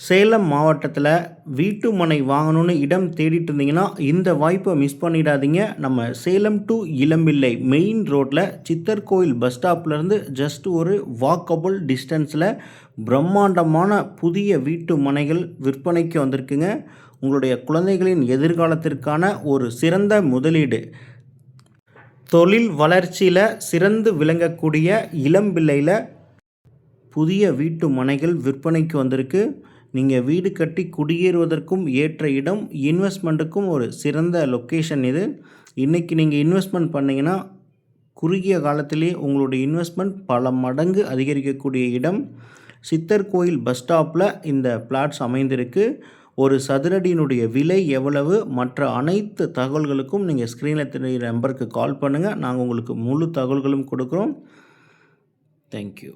சேலம் மாவட்டத்தில் வீட்டு மனை வாங்கணும்னு இடம் தேடிட்டு இருந்தீங்கன்னா இந்த வாய்ப்பை மிஸ் பண்ணிடாதீங்க. நம்ம சேலம் டு இளம்பிள்ளை மெயின் ரோட்டில் சித்தர் கோயில் பஸ் ஸ்டாப்லேருந்து ஜஸ்ட் ஒரு வாக்கபிள் டிஸ்டன்ஸில் பிரம்மாண்டமான புதிய வீட்டு மனைகள் விற்பனைக்கு வந்திருக்குங்க. உங்களுடைய குழந்தைகளின் எதிர்காலத்திற்கான ஒரு சிறந்த முதலீடு. தொழில் வளர்ச்சியில் சிறந்து விளங்கக்கூடிய இளம்பிள்ளையில் புதிய வீட்டு மனைகள் விற்பனைக்கு வந்திருக்கு. நீங்கள் வீடு கட்டி குடியேறுவதற்கும் ஏற்ற இடம், இன்வெஸ்ட்மெண்ட்டுக்கும் ஒரு சிறந்த லொக்கேஷன் இது. இன்றைக்கி நீங்கள் இன்வெஸ்ட்மெண்ட் பண்ணிங்கன்னா குறுகிய காலத்திலே உங்களுடைய இன்வெஸ்ட்மெண்ட் பல மடங்கு அதிகரிக்கக்கூடிய இடம். சித்தர் கோயில் பஸ் ஸ்டாப்பில் இந்த பிளாட்ஸ் அமைந்திருக்கு. ஒரு சதுரடியினுடைய விலை எவ்வளவு, மற்ற அனைத்து தகவல்களுக்கும் நீங்கள் ஸ்க்ரீனில் தெரிகிற நம்பருக்கு கால் பண்ணுங்கள். நாங்கள் உங்களுக்கு முழு தகவல்களும் கொடுக்குறோம். தேங்க்யூ.